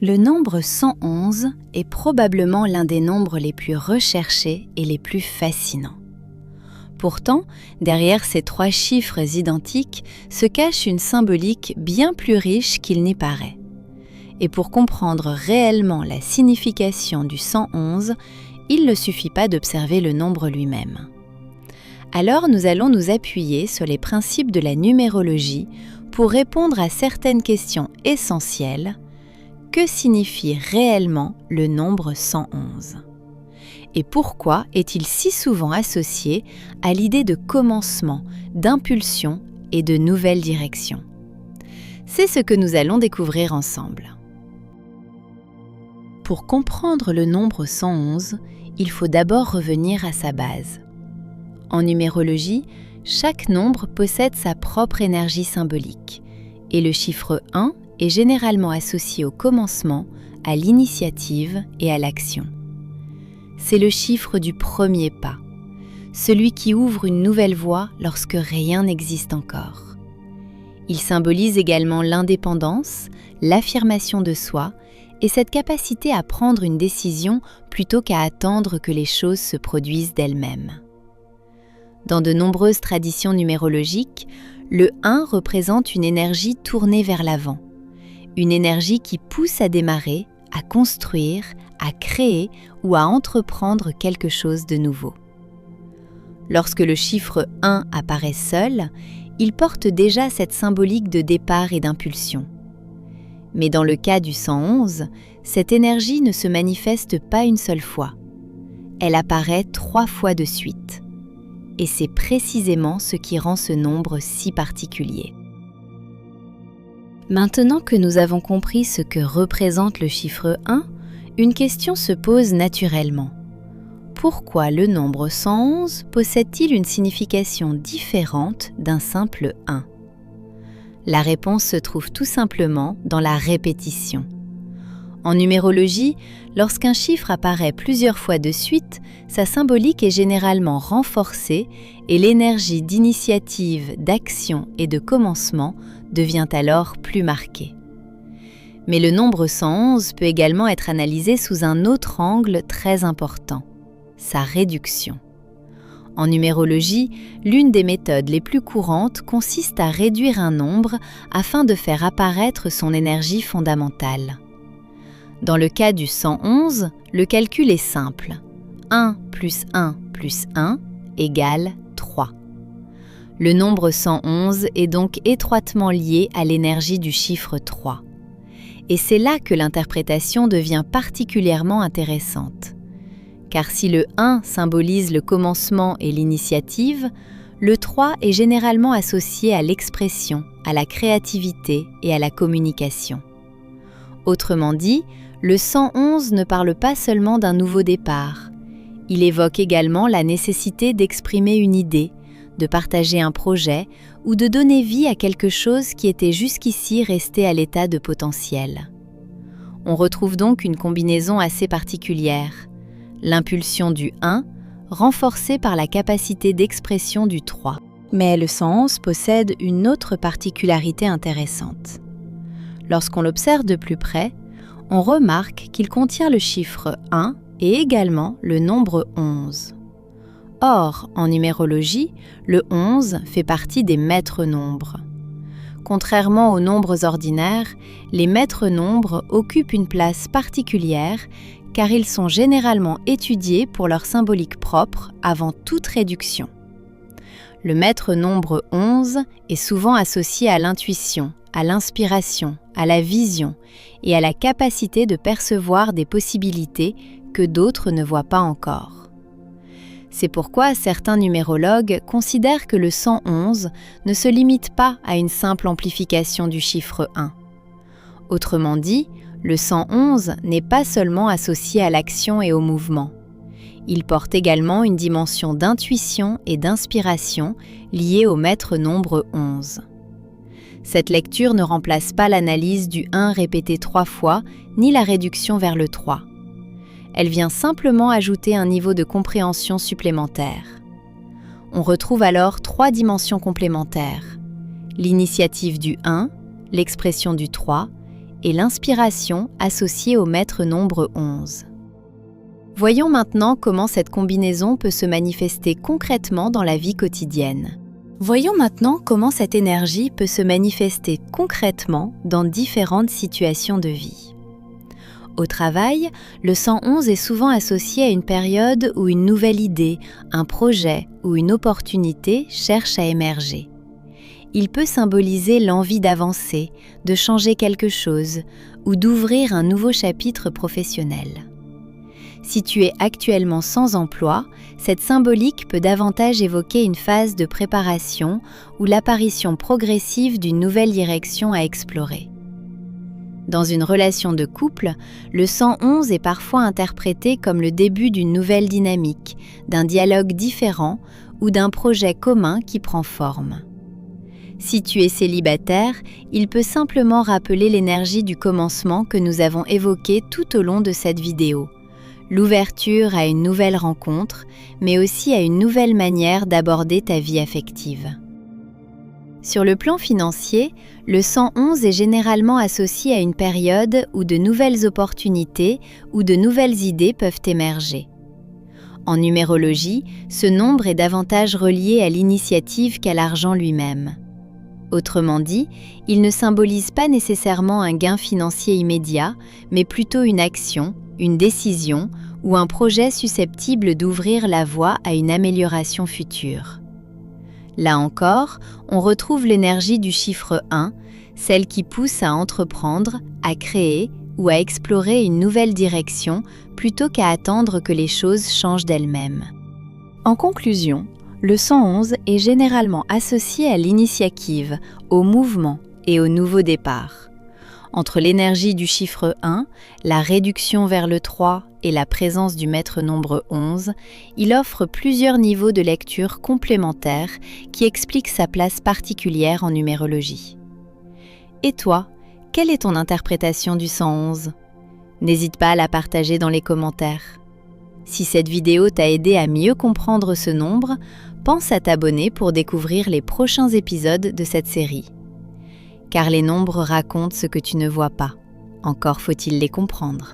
Le nombre 111 est probablement l'un des nombres les plus recherchés et les plus fascinants. Pourtant, derrière ces 3 chiffres identiques se cache une symbolique bien plus riche qu'il n'y paraît. Et pour comprendre réellement la signification du 111, il ne suffit pas d'observer le nombre lui-même. Alors nous allons nous appuyer sur les principes de la numérologie pour répondre à certaines questions essentielles. Que signifie réellement le nombre 111 ? Et pourquoi est-il si souvent associé à l'idée de commencement, d'impulsion et de nouvelle direction ? C'est ce que nous allons découvrir ensemble. Pour comprendre le nombre 111, il faut d'abord revenir à sa base. En numérologie, chaque nombre possède sa propre énergie symbolique, et le chiffre 1 est généralement associé au commencement, à l'initiative et à l'action. C'est le chiffre du premier pas, celui qui ouvre une nouvelle voie lorsque rien n'existe encore. Il symbolise également l'indépendance, l'affirmation de soi et cette capacité à prendre une décision plutôt qu'à attendre que les choses se produisent d'elles-mêmes. Dans de nombreuses traditions numérologiques, le 1 représente une énergie tournée vers l'avant, une énergie qui pousse à démarrer, à construire, à créer ou à entreprendre quelque chose de nouveau. Lorsque le chiffre 1 apparaît seul, il porte déjà cette symbolique de départ et d'impulsion. Mais dans le cas du 111, cette énergie ne se manifeste pas une seule fois. Elle apparaît 3 fois de suite. Et c'est précisément ce qui rend ce nombre si particulier. Maintenant que nous avons compris ce que représente le chiffre 1, une question se pose naturellement. Pourquoi le nombre 111 possède-t-il une signification différente d'un simple 1 ? La réponse se trouve tout simplement dans la répétition. En numérologie, lorsqu'un chiffre apparaît plusieurs fois de suite, sa symbolique est généralement renforcée et l'énergie d'initiative, d'action et de commencement devient alors plus marquée. Mais le nombre 111 peut également être analysé sous un autre angle très important, sa réduction. En numérologie, l'une des méthodes les plus courantes consiste à réduire un nombre afin de faire apparaître son énergie fondamentale. Dans le cas du 111, le calcul est simple. 1 plus 1 plus 1 égale 3. Le nombre 111 est donc étroitement lié à l'énergie du chiffre 3. Et c'est là que l'interprétation devient particulièrement intéressante. Car si le 1 symbolise le commencement et l'initiative, le 3 est généralement associé à l'expression, à la créativité et à la communication. Autrement dit, le 111 ne parle pas seulement d'un nouveau départ. Il évoque également la nécessité d'exprimer une idée, de partager un projet ou de donner vie à quelque chose qui était jusqu'ici resté à l'état de potentiel. On retrouve donc une combinaison assez particulière. L'impulsion du 1, renforcée par la capacité d'expression du 3. Mais le 111 possède une autre particularité intéressante. Lorsqu'on l'observe de plus près, on remarque qu'il contient le chiffre 1 et également le nombre 11. Or, en numérologie, le 11 fait partie des maîtres nombres. Contrairement aux nombres ordinaires, les maîtres nombres occupent une place particulière car ils sont généralement étudiés pour leur symbolique propre avant toute réduction. Le maître nombre 11 est souvent associé à l'intuition, à l'inspiration, à la vision et à la capacité de percevoir des possibilités que d'autres ne voient pas encore. C'est pourquoi certains numérologues considèrent que le 111 ne se limite pas à une simple amplification du chiffre 1. Autrement dit, le 111 n'est pas seulement associé à l'action et au mouvement. Il porte également une dimension d'intuition et d'inspiration liée au maître nombre 11. Cette lecture ne remplace pas l'analyse du 1 répété 3 fois, ni la réduction vers le 3. Elle vient simplement ajouter un niveau de compréhension supplémentaire. On retrouve alors 3 dimensions complémentaires: l'initiative du 1, l'expression du 3 et l'inspiration associée au maître nombre 11. Voyons maintenant comment cette combinaison peut se manifester concrètement dans la vie quotidienne. Voyons maintenant comment cette énergie peut se manifester concrètement dans différentes situations de vie. Au travail, le 111 est souvent associé à une période où une nouvelle idée, un projet ou une opportunité cherche à émerger. Il peut symboliser l'envie d'avancer, de changer quelque chose ou d'ouvrir un nouveau chapitre professionnel. Si tu es actuellement sans emploi, cette symbolique peut davantage évoquer une phase de préparation ou l'apparition progressive d'une nouvelle direction à explorer. Dans une relation de couple, le 111 est parfois interprété comme le début d'une nouvelle dynamique, d'un dialogue différent ou d'un projet commun qui prend forme. Si tu es célibataire, il peut simplement rappeler l'énergie du commencement que nous avons évoquée tout au long de cette vidéo. L'ouverture à une nouvelle rencontre, mais aussi à une nouvelle manière d'aborder ta vie affective. Sur le plan financier, le 111 est généralement associé à une période où de nouvelles opportunités ou de nouvelles idées peuvent émerger. En numérologie, ce nombre est davantage relié à l'initiative qu'à l'argent lui-même. Autrement dit, il ne symbolise pas nécessairement un gain financier immédiat, mais plutôt une action, une décision ou un projet susceptible d'ouvrir la voie à une amélioration future. Là encore, on retrouve l'énergie du chiffre 1, celle qui pousse à entreprendre, à créer ou à explorer une nouvelle direction plutôt qu'à attendre que les choses changent d'elles-mêmes. En conclusion, le 111 est généralement associé à l'initiative, au mouvement et au nouveau départ. Entre l'énergie du chiffre 1, la réduction vers le 3 et la présence du maître nombre 11, il offre plusieurs niveaux de lecture complémentaires qui expliquent sa place particulière en numérologie. Et toi, quelle est ton interprétation du 111 ? N'hésite pas à la partager dans les commentaires. Si cette vidéo t'a aidé à mieux comprendre ce nombre, pense à t'abonner pour découvrir les prochains épisodes de cette série. Car les nombres racontent ce que tu ne vois pas. Encore faut-il les comprendre.